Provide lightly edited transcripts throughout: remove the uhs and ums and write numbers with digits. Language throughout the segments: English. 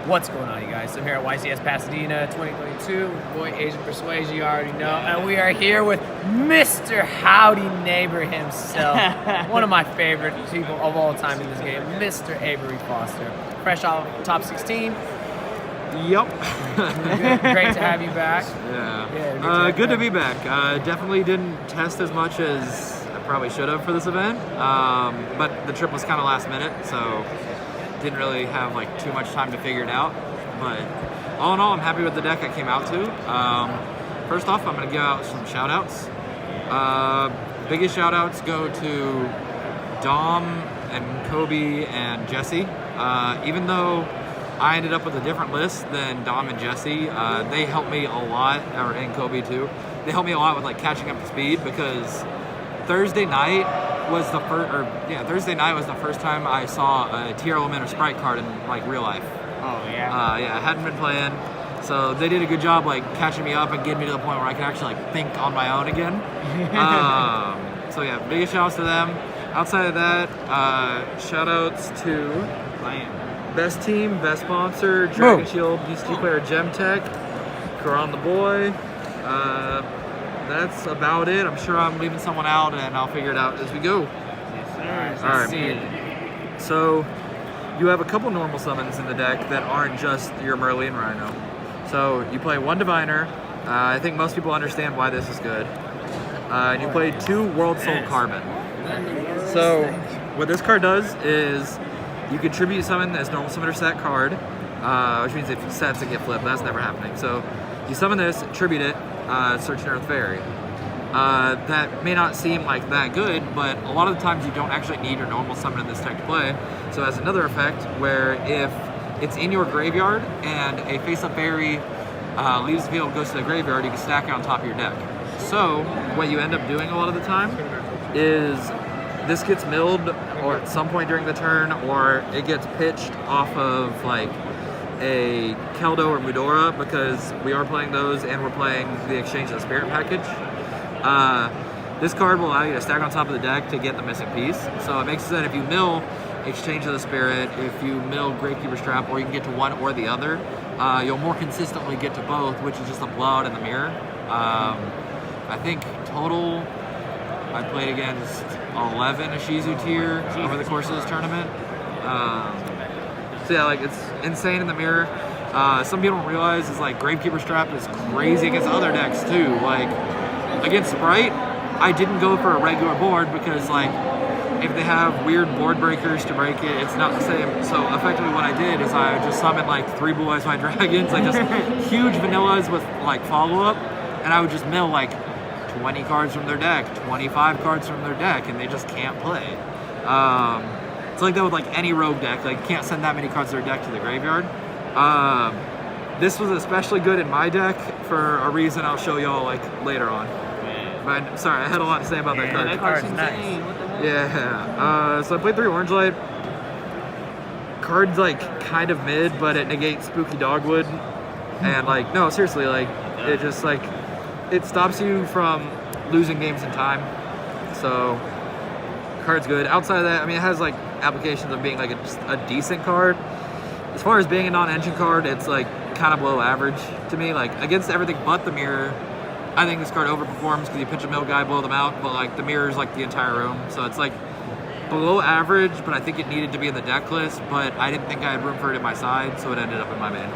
What's going on, you guys? So here at YCS Pasadena 2022, boy Asian Persuasion, you already know, and we are here with Mr. Howdy Neighbor himself, one of my favorite people of all time in this game, Mr. Avery Foster, fresh off top 16. Yep. Great to have you back. Yeah. Good to be back. Definitely didn't test as much as I probably should have for this event, but the trip was kind of last minute, so didn't really have like too much time to figure it out. But all in all, I'm happy with the deck I came out to. First off, I'm going to give out some shout outs. Biggest shout outs go to Dom and Kobe and Jesse. Even though I ended up with a different list than Dom and Jesse, they helped me a lot, and Kobe too. They helped me a lot with like catching up to speed, because Thursday night was the first time I saw a tier element or sprite card in like real life. Oh yeah. I hadn't been playing, so they did a good job like catching me up and getting me to the point where I could actually like think on my own again. So yeah, biggest shout outs to them. Outside of that, shout outs to best team, best sponsor, Dragon Shield, UCT player Gemtech, Karan the boy. That's about it. I'm sure I'm leaving someone out, and I'll figure it out as we go. Yes, sir. All right. So you have a couple normal summons in the deck that aren't just your Merlin Rhino. So you play one Diviner. I think most people understand why this is good. And you play 2 World Soul Carbon. So what this card does is you can tribute summon this normal summoner set card, which means if sets it get flipped. That's never happening. So you summon this, tribute it, search an Earth Fairy. That may not seem like that good, but a lot of the times you don't actually need your normal summon in this deck to play. So it has another effect where if it's in your graveyard and a face-up fairy leaves the field, goes to the graveyard, you can stack it on top of your deck. So what you end up doing a lot of the time is this gets milled or at some point during the turn, or it gets pitched off of like a Keldo or Mudora, because we are playing those and we're playing the Exchange of the Spirit package. This card will allow you to stack on top of the deck to get the missing piece. So it makes it that if you mill Exchange of the Spirit, if you mill Gravekeeper's Trap, or you can get to one or the other, you'll more consistently get to both, which is just a blowout in the mirror. I think total I played against 11 Ishizu tier over the course of this tournament. So yeah, like it's insane in the mirror. Some people don't realize is like Gravekeeper's Trap is crazy against other decks too. Like against Sprite, I didn't go for a regular board because like if they have weird board breakers to break it, it's not the same. So effectively what I did is I just summoned like 3 Blue Eyes White Dragons, like just huge vanillas with like follow-up, and I would just mill like 20 cards from their deck, 25 cards from their deck, and they just can't play. It's like that with like any rogue deck, like you can't send that many cards to their deck to the graveyard. This was especially good in my deck for a reason I'll show y'all like later on. But I'm sorry, I had a lot to say about that card. That card's nice. Yeah. So I played 3 Orange Light. Card's like kind of mid, but it negates Spooky Dogwood. And like, no, seriously, like it just like, it stops you from losing games in time. So card's good. Outside of that, I mean, it has like applications of being like a decent card. As far as being a non-engine card, it's like kind of below average to me. Like against everything but the mirror, I think this card overperforms because you pitch a mill guy, blow them out, but like the mirror is like the entire room. So it's like below average, but I think it needed to be in the deck list, but I didn't think I had room for it in my side, so it ended up in my main.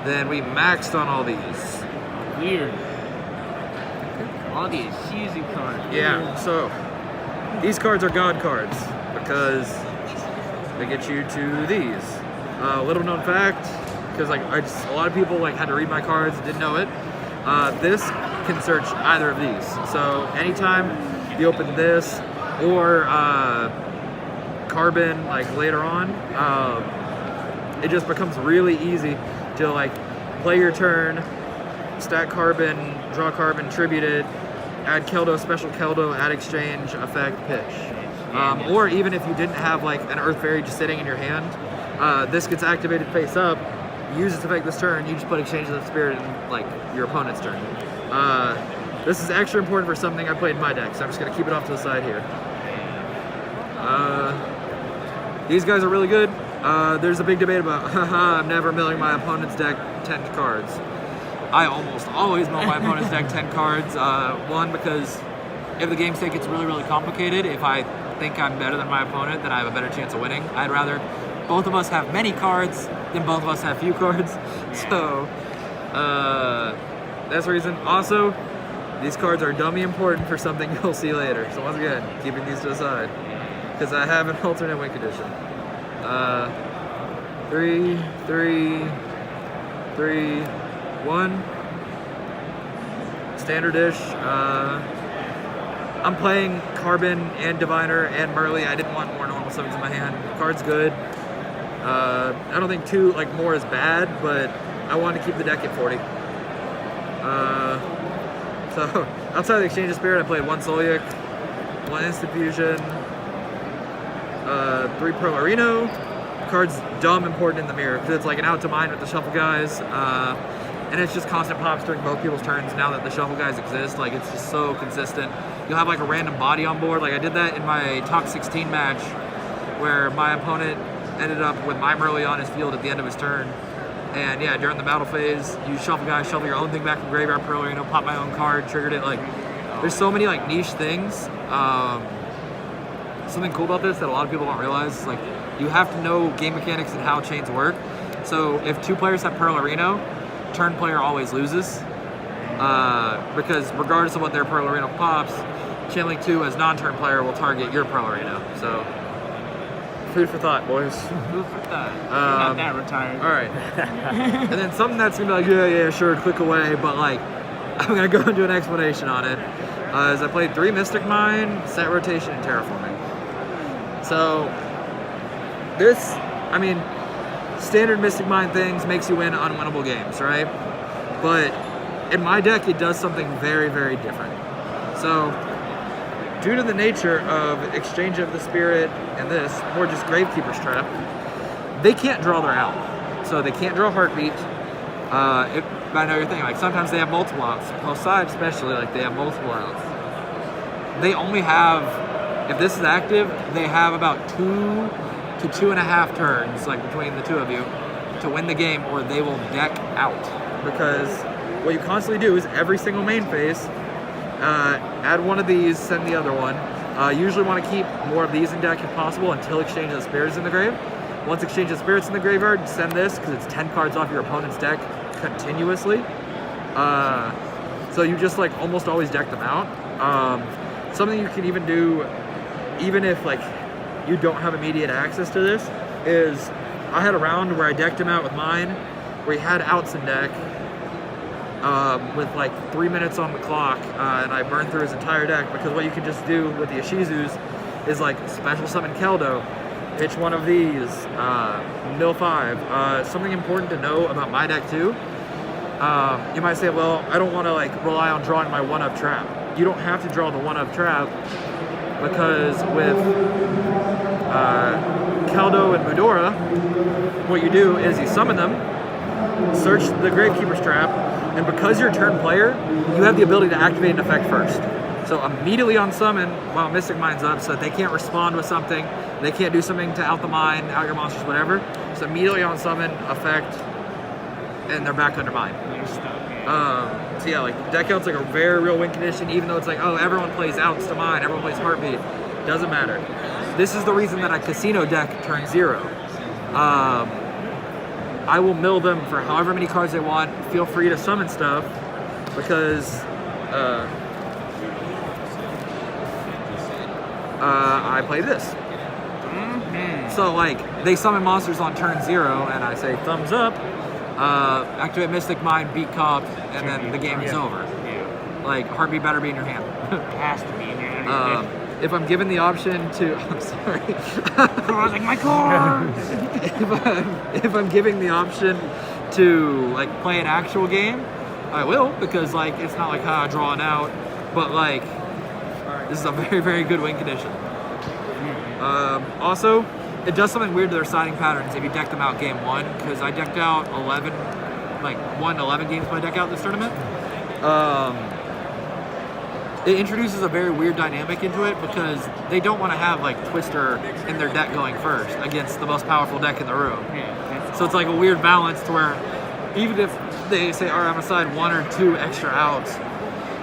Then we maxed on all these. Weird. All these Ishizu cards. Yeah, so these cards are God cards because they get you to these. Little known fact, because like a lot of people like had to read my cards, didn't know it. This can search either of these. So anytime you open this or Carbon like later on, it just becomes really easy to like play your turn, stack Carbon, draw Carbon, tribute it, add Keldo, special Keldo, add exchange, effect, pitch. Or even if you didn't have like an Earth Fairy just sitting in your hand, this gets activated face up, use its effect this turn, you just put Exchange of the Spirit in like your opponent's turn. This is extra important for something I played in my deck, so I'm just gonna keep it off to the side here. these guys are really good. There's a big debate about, haha, I'm never milling my opponent's deck 10 cards. I almost always mill my opponent's deck 10 cards. One, because if the game state gets really, really complicated, if I think I'm better than my opponent, then I have a better chance of winning. I'd rather both of us have many cards than both of us have few cards. So, that's the reason. Also, these cards are dummy important for something you'll see later. So once again, keeping these to the side. Because I have an alternate win condition. 3, 3, 3, 1. Standard dish. I'm playing Carbon and Diviner and Merly. I didn't want more normal summons in my hand. Card's good. I don't think more is bad, but I wanted to keep the deck at 40. So outside of the Exchange of Spirit, I played 1 Solyak, 1 Instant Fusion, 3 Pro Marino. Card's dumb important in the mirror because it's like an out to mine with the shuffle guys, and it's just constant pops during both people's turns. Now that the shuffle guys exist, like it's just so consistent. You'll have like a random body on board. Like I did that in my top 16 match, where my opponent ended up with my Merly on his field at the end of his turn. And yeah, during the battle phase, you shuffle guys, shuffle your own thing back from graveyard, Pro, pop my own card, triggered it. Like, there's so many like niche things. Something cool about this that a lot of people don't realize, like you have to know game mechanics and how chains work. So if 2 players have Pearl Areno, turn player always loses. Because regardless of what their Pearl Areno pops, channeling 2 as non-turn player will target your Pearl Areno. So food for thought, boys. Food for thought. Not that retired. All right. And then something that's gonna be like, yeah, sure, click away, but like, I'm gonna go into an explanation on it. Is I played 3 Mystic Mine, set rotation, and terraforming. So this, I mean, standard Mystic Mine things makes you win unwinnable games, right? But in my deck, it does something very, very different. So due to the nature of Exchange of the Spirit and this, or just Gravekeeper's Trap, they can't draw their out. So they can't draw Heartbeat. I know you're thinking, like, sometimes they have multiple outs. Both sides especially, like, they have multiple outs. They only have, if this is active, they have about 2 to 2.5 turns, like, between the two of you, to win the game, or they will deck out. Because what you constantly do is every single main phase, add one of these, send the other one. Usually want to keep more of these in deck if possible until Exchange of the Spirit is in the grave. Once Exchange of the Spirit's in the graveyard, send this because it's 10 cards off your opponent's deck continuously. So you just like almost always deck them out. Something you can even do, even if like you don't have immediate access to this, is I had a round where I decked him out with mine, where he had outs in deck. With like 3 minutes on the clock, and I burned through his entire deck, because what you can just do with the Ishizus is like special summon Keldo, pitch one of these, mill 5. Something important to know about my deck too, you might say, well, I don't want to like rely on drawing my 1-up trap. You don't have to draw the 1-up trap, because with Keldo and Mudora, what you do is you summon them, search the Gravekeeper's Trap, and because you're a turn player, you have the ability to activate an effect first. So immediately on summon, while Mystic Mine's up, so that they can't respond with something, they can't do something to out the mine, out your monsters, whatever. So immediately on summon, effect, and they're back under mine. So yeah, like deck out's like a very real win condition, even though it's like, oh, everyone plays outs to mine, everyone plays Heartbeat. Doesn't matter. This is the reason that a casino deck turns 0. I will mill them for however many cards they want. Feel free to summon stuff, because I play this. So like they summon monsters on turn 0, and I say thumbs up, activate Mystic Mine, beat Cop, and then the game is over. Like Heartbeat better be in your hand. It has to be in your hand. If I'm given the option to, I'm sorry. I was like, my card! if I'm giving the option to like play an actual game, I will, because like it's not like drawing out, but like this is a very, very good win condition. Also, it does something weird to their siding patterns if you deck them out game 1, because I decked out 11 games when I deck out this tournament. it introduces a very weird dynamic into it because they don't want to have like Twister in their deck going first against the most powerful deck in the room. So it's like a weird balance to where even if they say, all right, I'm gonna side 1 or 2 extra outs,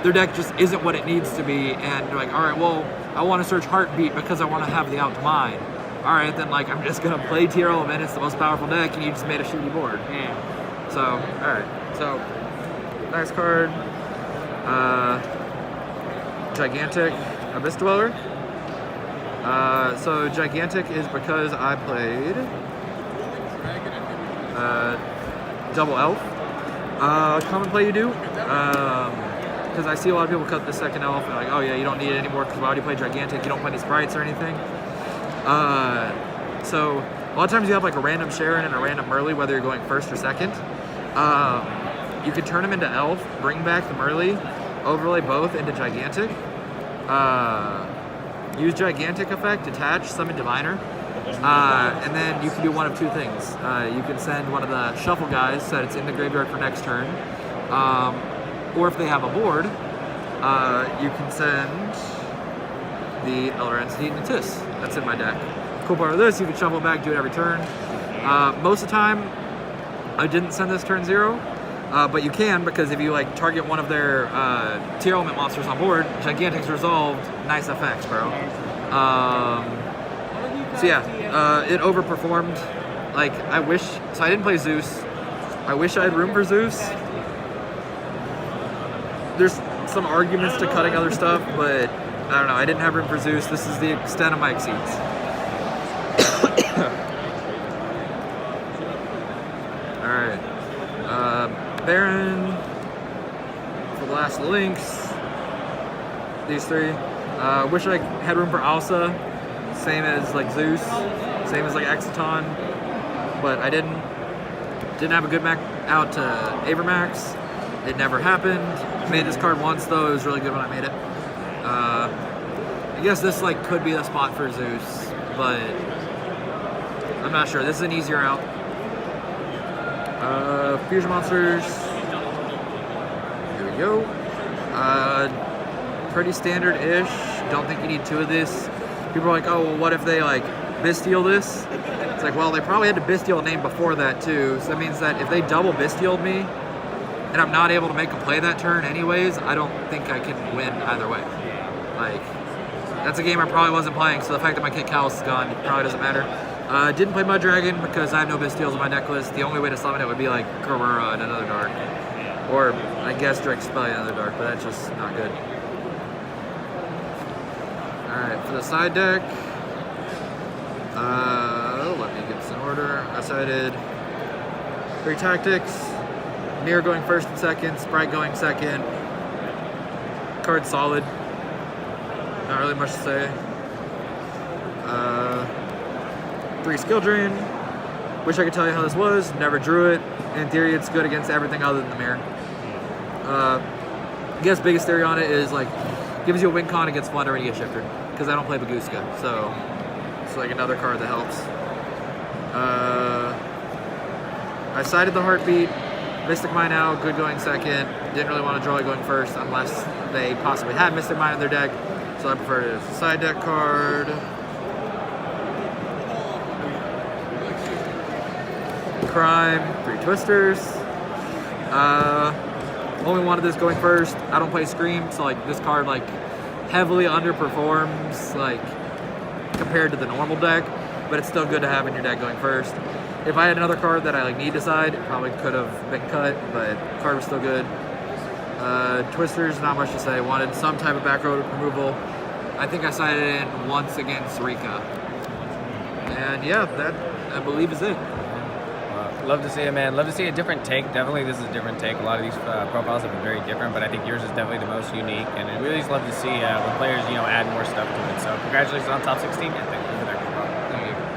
their deck just isn't what it needs to be, and they're like, all right, well, I want to search Heartbeat because I want to have the out to mine. All right, then like I'm just gonna play Tier Element. It's the most powerful deck, and you just made a shitty board. So all right, so next card. Gigantic Abyss Dweller. So Gigantic is because I played Double Elf. Common play you do. Because I see a lot of people cut the second elf and like, oh yeah, you don't need it anymore because why would you play Gigantic? You don't play any sprites or anything. So a lot of times you have like a random Sharon and a random Merly, whether you're going first or second. You can turn them into elf, bring back the Merly, overlay both into Gigantic. Use Gigantic effect, detach, summon Diviner. And then you can do one of 2 things. You can send one of the shuffle guys so that it's in the graveyard for next turn. Or if they have a board, you can send the Elder Entity Natis. That's in my deck. Cool part of this, you can shuffle it back, do it every turn. Most of the time, I didn't send this turn 0. But you can, because if you like target one of their Tier Element monsters on board, Gigantic's resolved, nice effects, bro. So yeah, it overperformed. Like so I didn't play Zeus. I wish I had room for Zeus. There's some arguments to cutting other stuff, but I don't know, I didn't have room for Zeus. This is the extent of my exceeds. Alright. Baron, for the last links, these 3. Wish I had room for Alsa, same as like Zeus, same as like Exiton, but I didn't have a good map out to Avermax. It never happened. Made this card once though, it was really good when I made it. I guess this like could be the spot for Zeus, but I'm not sure. This is an easier out. Fusion monsters. Here we go. Pretty standard-ish. Don't think you need 2 of this. People are like, oh, well, what if they like Bestial this? It's like, well, they probably had to Bestial a name before that too. So that means that if they double Bestialed me, and I'm not able to make a play that turn anyways, I don't think I can win either way. Like, that's a game I probably wasn't playing, so the fact that my Kit Callus is gone probably doesn't matter. Didn't play Mud Dragon because I have no Bestials in my deck list. The only way to summon it would be like Karura in another dark. Or I guess Drake Spell in another dark, but that's just not good. Alright, for the side deck, let me get this in order. I sided 3 tactics, Mirror going first and second, Sprite going second. Card solid. Not really much to say. 3 skill drain. Wish I could tell you how this was. Never drew it. In theory, it's good against everything other than the mirror. I guess biggest theory on it is like gives you a win con against Flutter when you get shifted. Because I don't play Baguska, so it's like another card that helps. I sided the Heartbeat. Mystic Mine out, good going second. Didn't really want to draw it going first unless they possibly had Mystic Mine in their deck. So I preferred it as a side deck card. Crime, 3 Twisters. Only wanted this going first. I don't play Scream, so like this card like heavily underperforms like compared to the normal deck, but it's still good to have in your deck going first. If I had another card that I like need to side, it probably could have been cut, but the card was still good. Twisters, not much to say. Wanted some type of back row removal. I think I sided in once against Rika. And yeah, that I believe is it. Love to see it, man. Love to see a different take. Definitely, this is a different take. A lot of these profiles have been very different, but I think yours is definitely the most unique. And I really just love to see when players, add more stuff to it. So congratulations on top 16. And thank you for their